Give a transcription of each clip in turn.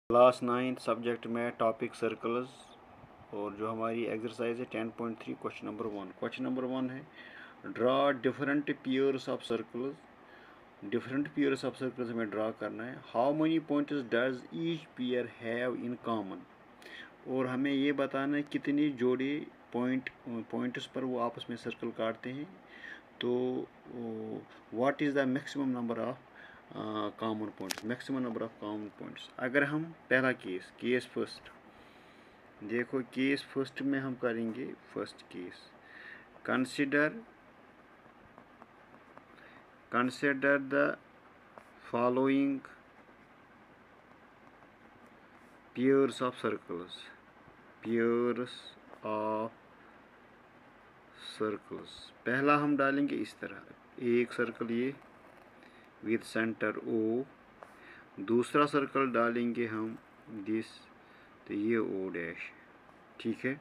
Class 9 subject में topic circles और जो हमारी एक्सरसाइज है 10.3 क्वेश्चन नंबर वन है draw different pairs of circles हमें ड्रा करना है। How many points does each pair have in common, और हमें ये बताना है कितने जोड़े पॉइंट्स पर वो आपस में सर्कल काटते हैं। तो what is the maximum number of common points, maximum number of common points. अगर हम पहला केस फर्स्ट देखो, केस फर्स्ट में हम करेंगे first case, consider the following pairs of circles. पहला हम डालेंगे इस तरह एक सर्कल ये विद सेंटर ओ, दूसरा सर्कल डालेंगे हम दिस, तो ये ओ डैश। ठीक है,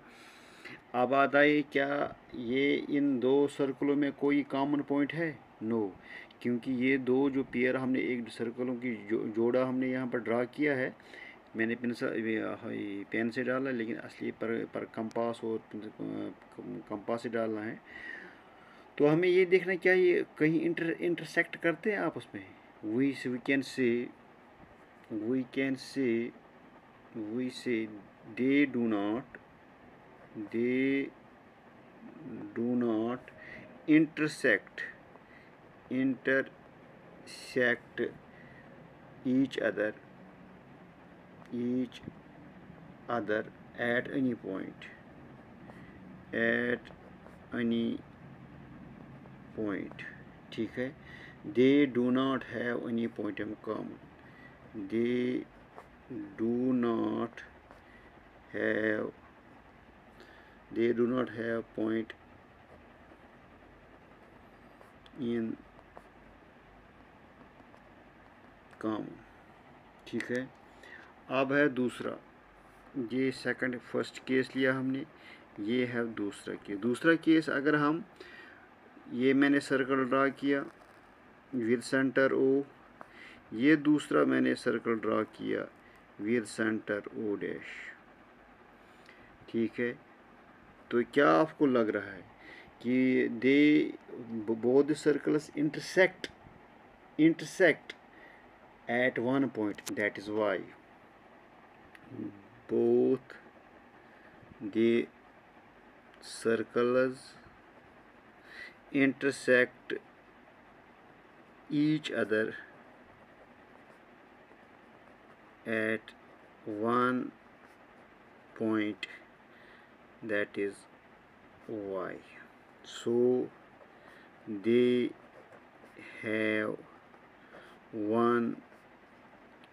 अब आता है क्या ये इन दो सर्कलों में कोई कॉमन पॉइंट है? नो, क्योंकि ये दो जो पेयर हमने एक सर्कलों की जोड़ा हमने यहाँ पर ड्रा किया है, मैंने पेन से डाला, लेकिन असली पर कंपास और कंपास से डालना है। तो हमें ये देखना क्या ये कहीं इंटरसेक्ट करते हैं आपस में। We can say they do not intersect each other at any point ठीक है, they do not have any point in common, they do not have point in common। ठीक है, अब है दूसरा, ये सेकंड फर्स्ट केस लिया हमने, ये है दूसरा केस। अगर हम ये मैंने सर्कल ड्रा किया विद सेंटर ओ, ये दूसरा मैंने सर्कल ड्रा किया विद सेंटर ओ डैश। ठीक है, तो क्या आपको लग रहा है कि both circles intersect at one point, that is why both the circles intersect each other at one point, that is y, so they have one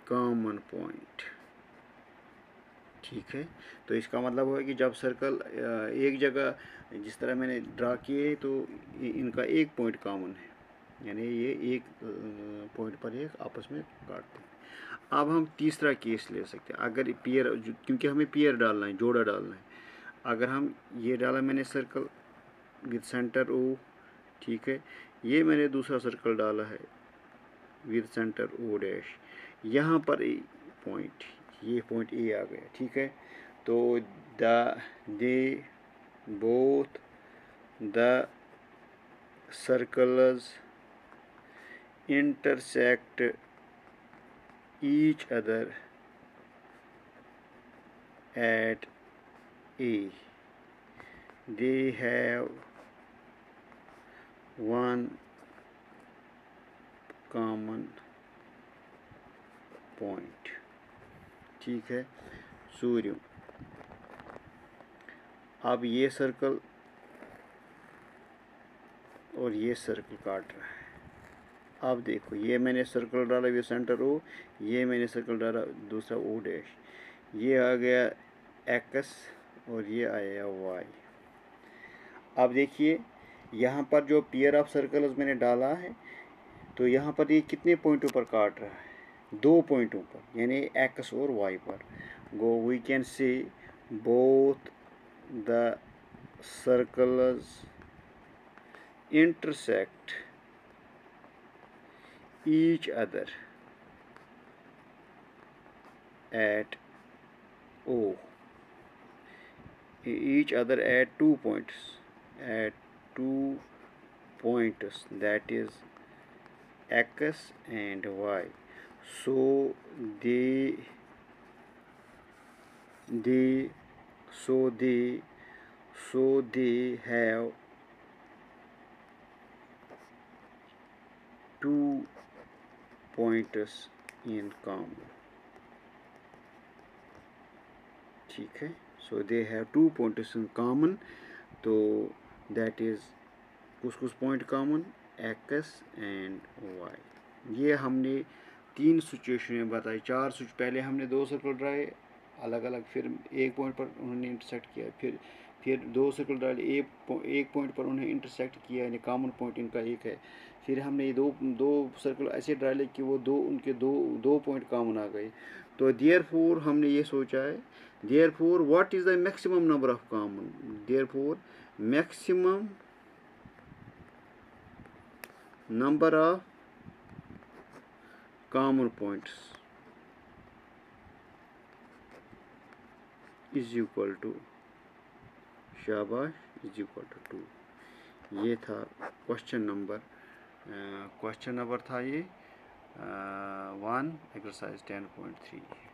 common point. ठीक है, तो इसका मतलब है कि जब सर्कल एक जगह जिस तरह मैंने ड्रा किए तो इनका एक पॉइंट कॉमन है, यानी ये एक पॉइंट पर एक आपस में काटते हैं। अब हम तीसरा केस ले सकते हैं, अगर पेयर, क्योंकि हमें पेयर डालना है, जोड़ा डालना है। अगर हम ये डाला मैंने सर्कल विद सेंटर ओ, ठीक है, ये मैंने दूसरा सर्कल डाला है विद सेंटर ओ डैश, यहाँ पर पॉइंट, ये पॉइंट ए आ गया। ठीक है, तो both the circles intersect each other at A, they have one common point। ठीक है, सूर्य, अब ये सर्कल और ये सर्कल काट रहा है। अब देखो, ये मैंने सर्कल डाला ये सेंटर ओ, ये मैंने सर्कल डाला दूसरा ओ डैश, ये आ गया एक्स और ये आया वाई। अब देखिए यहाँ पर जो पेयर ऑफ सर्कल्स मैंने डाला है, तो यहाँ पर ये कितने पॉइंटों पर काट रहा है? 2 पॉइंटों पर, यानी एक्स और वाई पर। Go we can say both the circles intersect each other at O, each other at 2 points, at 2 points, that is X and Y. So they have 2 points in common. ठीक है, so they have 2 points in common. तो that is कुछ point common X and Y. ये हमने 3 situation बताई, 4 पहले हमने 2 circle dry अलग अलग, फिर एक पॉइंट पर उन्होंने इंटरसेक्ट किया, फिर 2 सर्कल डाले, एक पॉइंट पर उन्हें इंटरसेक्ट किया, यानी कॉमन पॉइंट इनका एक है। फिर हमने दो सर्कल ऐसे डाले कि वो उनके दो पॉइंट कॉमन आ गए। तो देयरफॉर हमने ये सोचा है, therefore what is the maximum number of common, therefore maximum number of common points is equal to, शाबाश, is equal to 2। ये था क्वेश्चन नंबर था ये 1 एक्सरसाइज 10.3।